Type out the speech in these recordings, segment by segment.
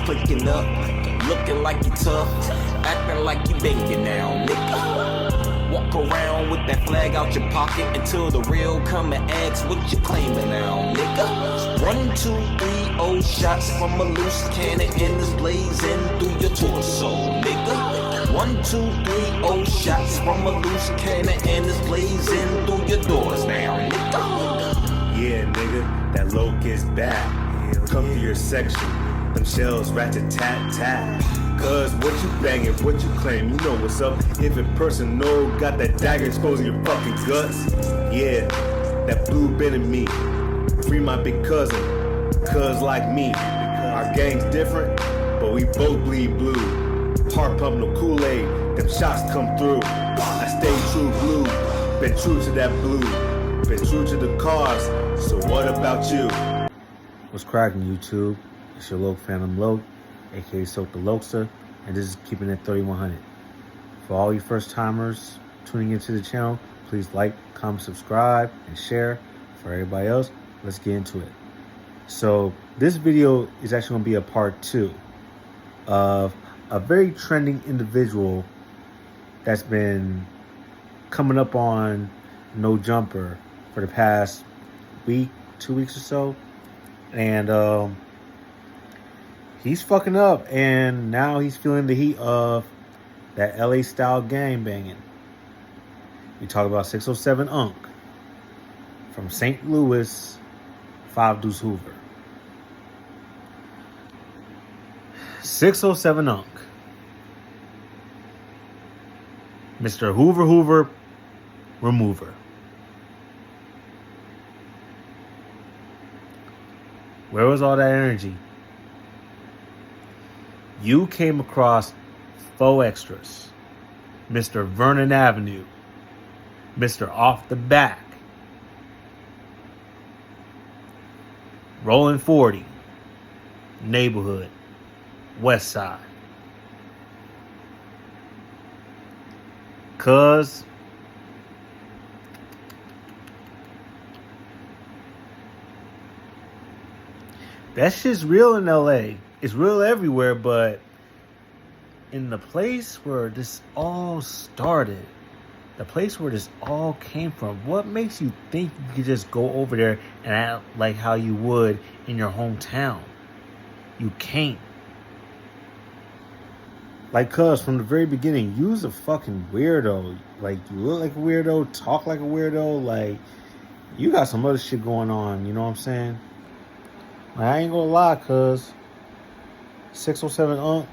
clicking up, looking like you tough, acting like you banging now, nigga. Walk around with that flag out your pocket until the real come and ask what you claiming now, nigga. 1, 2, 3, oh shots from a loose cannon and it's blazing through your torso, nigga. 1, 2, 3, oh shots from a loose cannon and it's blazing through your doors now, nigga. Yeah, nigga, that locust back. Come to your section, them shells rat-a-tat-tat. Cause what you banging, what you claim, you know what's up. If a person know got that dagger exposing your fucking guts. Yeah, that blue been in me. Free my big cousin, cuz like me. Our gang's different, but we both bleed blue. Heart pump no Kool-Aid, them shots come through. I stay true blue, been true to that blue. Been true to the cause, so what about you? What's cracking, YouTube? It's your Loke Phantom Loke, aka Soak the Lokester, and this is Keeping It 3100. For all you first timers tuning into the channel, please like, comment, subscribe, and share. For everybody else, let's get into it. So this video is actually going to be a part 2 of a very trending individual that's been coming up on No Jumper for the past week, 2 weeks or so. And he's fucking up, and now he's feeling the heat of that LA style gang banging. We talk about 607 Unc from St. Louis, 5 Deuce Hoover. 607 Unc, Mr. Hoover Remover. Where was all that energy? You came across faux extras. Mr. Vernon Avenue. Mr. Off the Back. Rolling 40. Neighborhood. West Side. Cuz that shit's real in LA. It's real everywhere, but in the place where this all started, the place where this all came from, what makes you think you could just go over there and act like how you would in your hometown? You can't. Like, cuz from the very beginning, you was a fucking weirdo. Like, you look like a weirdo, talk like a weirdo. Like, you got some other shit going on, you know what I'm saying? I ain't gonna lie, cuz 607 Unc,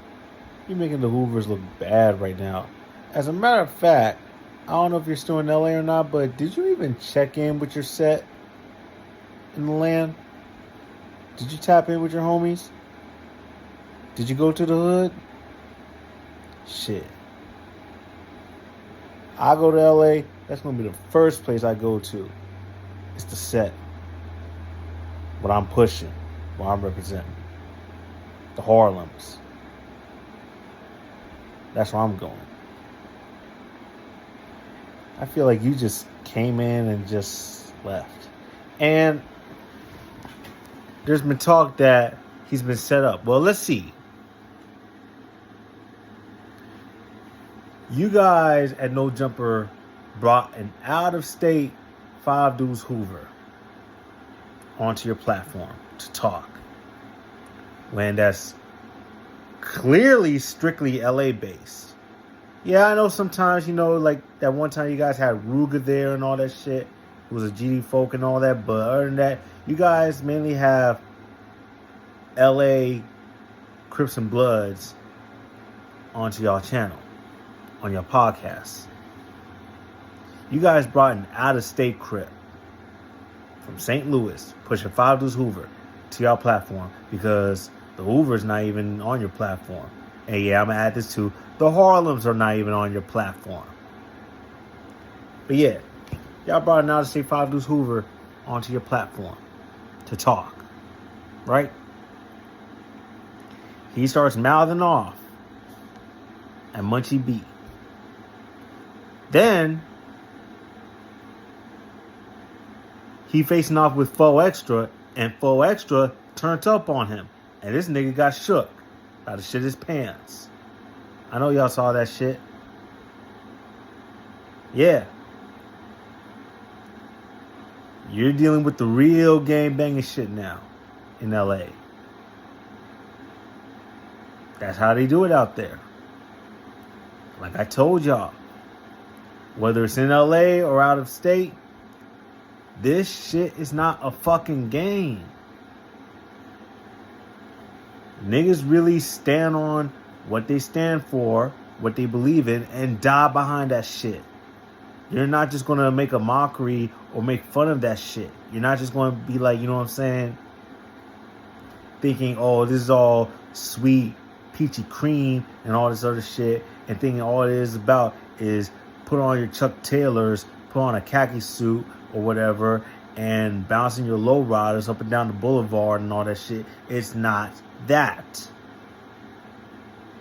you making the Hoovers look bad right now. As a matter of fact, I don't know if you're still in LA or not, but did you even check in with your set in the land? Did you tap in with your homies? Did you go to the hood? Shit. I go to LA, that's gonna be the first place I go to. It's the set. What I'm pushing. What I'm representing. The Harlems. That's where I'm going. I feel like you just came in and just left. And there's been talk that he's been set up. Well, let's see. You guys at No Jumper brought an out-of-state 5 Deuce Hoover onto your platform to talk, when that's clearly strictly LA based. Yeah, I know sometimes, you know, like that one time you guys had Ruger there and all that shit. It was a GD folk and all that, but other than that, you guys mainly have LA Crips and Bloods onto y'all channel, on your podcast. You guys brought an out-of-state Crip from St. Louis, pushing 5 Deuce Hoover to y'all platform, because the Hoover's not even on your platform. And yeah, I'm gonna add this too. The Harlems are not even on your platform. But yeah, y'all brought an out-of-state 5 Deuce Hoover onto your platform to talk, right? He starts mouthing off at Munchie B. Then he facing off with Faux Extra, and Faux Extra turned up on him, and this nigga got shook. How to shit his pants. I know y'all saw that shit. Yeah. You're dealing with the real gang banging shit now in LA. That's how they do it out there. Like I told y'all, whether it's in LA or out of state, this shit is not a fucking game. Niggas really stand on what they stand for, what they believe in, and die behind that shit. You're not just going to make a mockery or make fun of that shit. You're not just going to be like, you know what I'm saying, thinking, oh, this is all sweet, peachy cream and all this other shit, and thinking all it is about is put on your Chuck Taylors, put on a khaki suit or whatever, and bouncing your lowriders up and down the boulevard and all that shit. It's not that.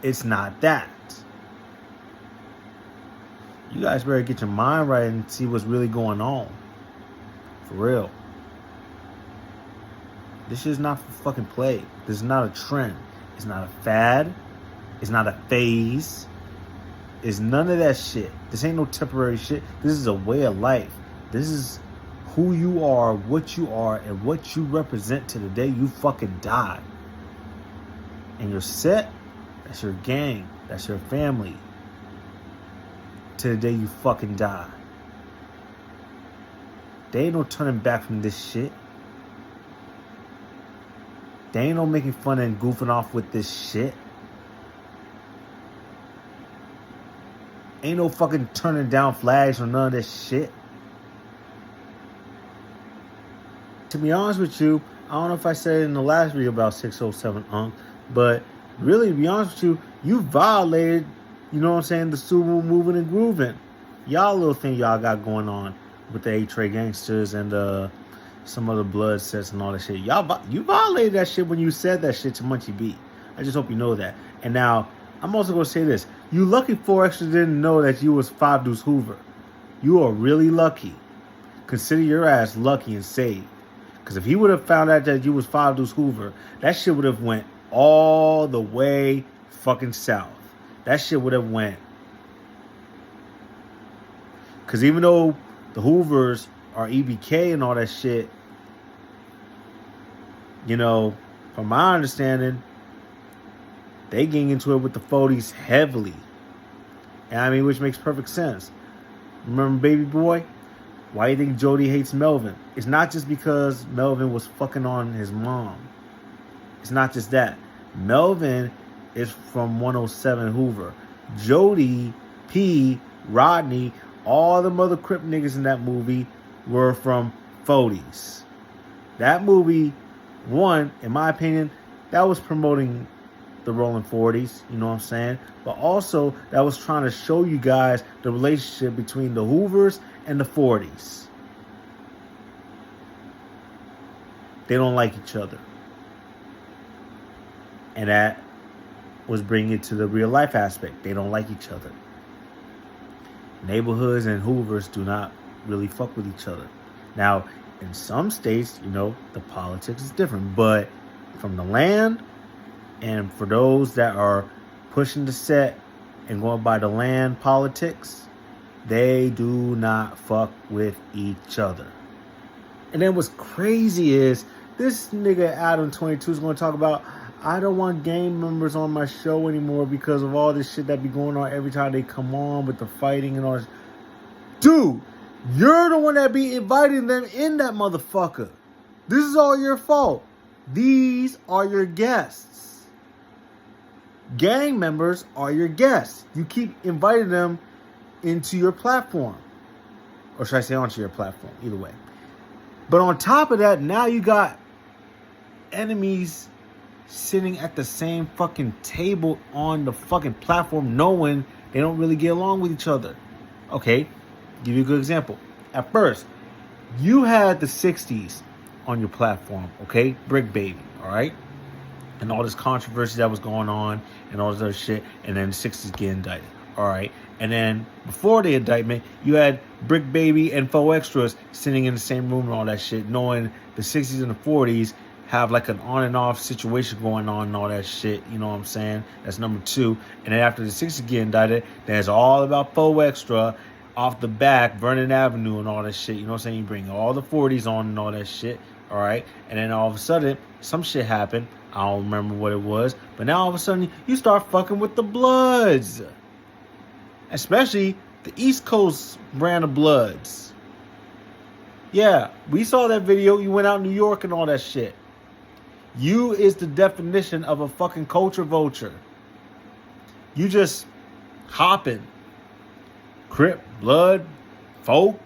It's not that. You guys better get your mind right and see what's really going on. For real. This shit is not for fucking play. This is not a trend. It's not a fad. It's not a phase. It's none of that shit. This ain't no temporary shit. This is a way of life. This is who you are, what you are, and what you represent to the day you fucking die. And your set, that's your gang. That's your family. To the day you fucking die. There ain't no turning back from this shit. There ain't no making fun and goofing off with this shit. Ain't no fucking turning down flags or none of this shit. To be honest with you, I don't know if I said it in the last video about 607 but really, to be honest with you, you violated, you know what I'm saying, the Subaru moving and grooving. Y'all little thing y'all got going on with the A-Tray Gangsters and some other blood sets and all that shit. You violated that shit when you said that shit to Munchie B. I just hope you know that. And now, I'm also going to say this. You lucky 4Extra didn't know that you was 5 Deuce Hoover. You are really lucky. Consider your ass lucky and saved. Because if he would have found out that you was 5 Deuce Hoover, that shit would have went all the way fucking south. That shit would have went. Because even though the Hoovers are EBK and all that shit, you know, from my understanding, they getting into it with the 40s heavily. And I mean, which makes perfect sense. Remember Baby Boy? Why do you think Jody hates Melvin? It's not just because Melvin was fucking on his mom. It's not just that. Melvin is from 107 Hoover. Jody, P, Rodney, all the mother Crip niggas in that movie were from 40s. That movie, one, in my opinion, that was promoting the rolling 40s, you know what I'm saying? But also, that was trying to show you guys the relationship between the Hoovers and the 40s. They don't like each other. And that was bringing it to the real life aspect. They don't like each other. Neighborhoods and Hoovers do not really fuck with each other. Now, in some states, you know, the politics is different. But from the land, and for those that are pushing the set and going by the land politics, they do not fuck with each other. And then what's crazy is this nigga Adam 22 is going to talk about, I don't want gang members on my show anymore because of all this shit that be going on every time they come on with the fighting and all this. Dude, you're the one that be inviting them in that motherfucker. This is all your fault. These are your guests. Gang members are your guests. You keep inviting them into your platform. Or should I say onto your platform? Either way. But on top of that, now you got enemies sitting at the same fucking table on the fucking platform knowing they don't really get along with each other. Okay, give you a good example. At first, you had the 60s on your platform, okay? Brick Baby, all right? And all this controversy that was going on and all this other shit. And then the 60s get indicted, all right? And then before the indictment, you had Brick Baby and 4Extras sitting in the same room and all that shit, knowing the 60s and the 40s have like an on and off situation going on and all that shit. You know what I'm saying? That's number 2. And then after the 6 get indicted, then it's all about Faux Extra off the back, Vernon Avenue and all that shit. You know what I'm saying? You bring all the 40s on and all that shit. All right. And then all of a sudden, some shit happened. I don't remember what it was. But now all of a sudden, you start fucking with the Bloods. Especially the East Coast brand of Bloods. Yeah, we saw that video. You went out in New York and all that shit. You is the definition of a fucking culture vulture. You just hopping. Crip, Blood, Folk.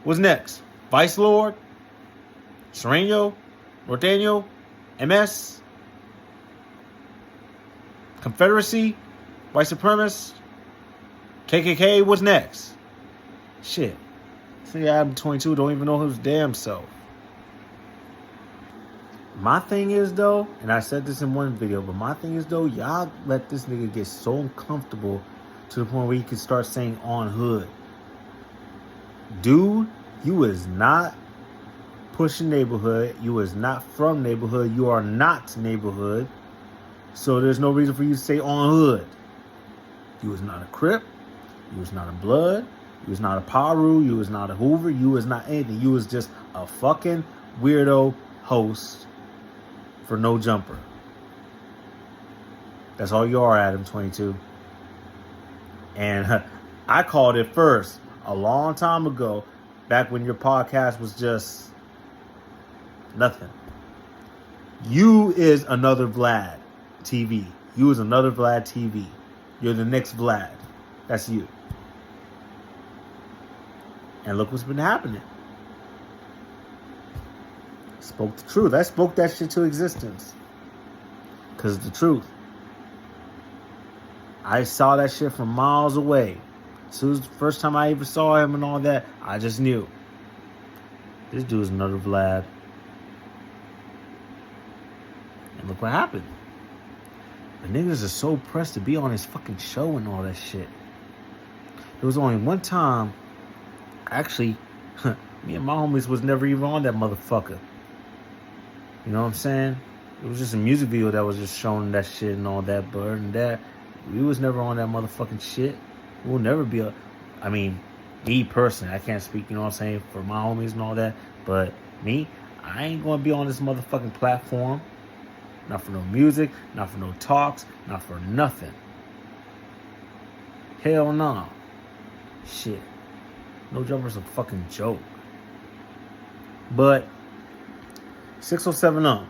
What's next? Vice Lord? Sereno? Norteño? MS? Confederacy? White Supremacist? KKK? What's next? Shit. See, Adam 22 don't even know his damn self. My thing is, though, and I said this in one video, but my thing is, though, y'all let this nigga get so uncomfortable to the point where he can start saying on hood. Dude, you is not pushing neighborhood. You is not from neighborhood. You are not neighborhood. So there's no reason for you to say on hood. You was not a Crip. You was not a Blood. You was not a Paru. You was not a Hoover. You was not anything. You was just a fucking weirdo host for No Jumper. That's all you are, Adam 22. And I called it first a long time ago, back when your podcast was just nothing. You is another Vlad TV. You is another Vlad TV. You're the next Vlad. That's you. And look what's been happening. Spoke the truth. I spoke that shit to existence. Because it's the truth. I saw that shit from miles away. As soon as the first time I ever saw him and all that, I just knew. This dude's another Vlad. And look what happened. The niggas are so pressed to be on his fucking show and all that shit. There was only one time, actually, me and my homies was never even on that motherfucker. You know what I'm saying? It was just a music video that was just showing that shit and all that, but other than that, we was never on that motherfucking shit. We'll never be me personally, I can't speak, you know what I'm saying, for my homies and all that, but me, I ain't gonna be on this motherfucking platform. Not for no music, not for no talks, not for nothing. Hell no. Shit. No Jumper's a fucking joke. But 607 Unk.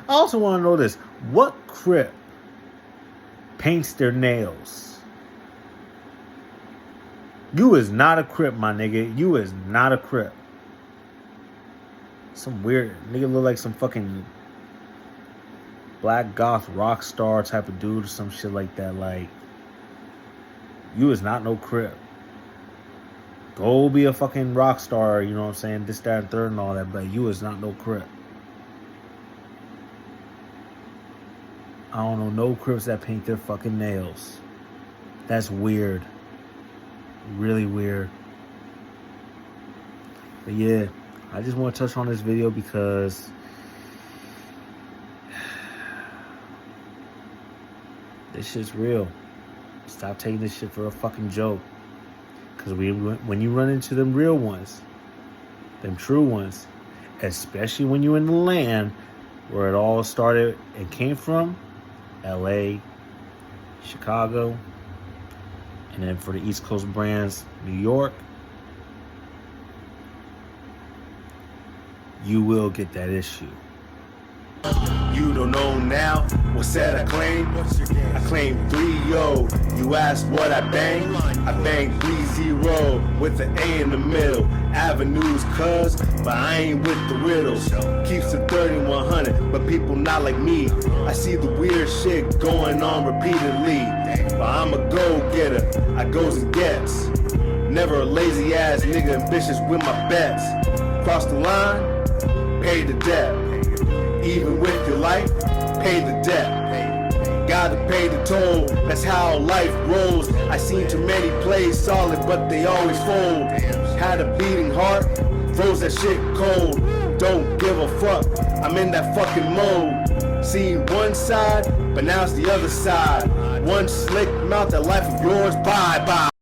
I also want to know this. What Crip paints their nails? You is not a Crip, my nigga. You is not a Crip. Some weird nigga look like some fucking black goth rock star type of dude or some shit like that. Like, you is not no Crip. Go be a fucking rock star, you know what I'm saying? This, that, and third and all that, but you is not no Crip. I don't know no Crips that paint their fucking nails. That's weird. Really weird. But yeah, I just want to touch on this video because this shit's real. Stop taking this shit for a fucking joke. Because when you run into them real ones, them true ones, especially when you're in the land where it all started and came from, LA, Chicago, and then for the East Coast brands, New York, you will get that issue. You don't know now what said I claim. I claim 3-0. You asked what I bang. I bang 3-0 with an A in the middle. Avenues, cuz, but I ain't with the riddles. Keeps the 3100, but people not like me. I see the weird shit going on repeatedly, but I'm a go-getter. I goes and gets. Never a lazy ass nigga ambitious with my bets. Cross the line, pay the debt. Even with your life, pay the debt. Gotta pay the toll, that's how life rolls. I seen too many plays solid, but they always fold. Had a beating heart froze that shit cold. Don't give a fuck, I'm in that fucking mode. Seen one side, but now it's the other side. One slick mouth, that life of yours, bye bye.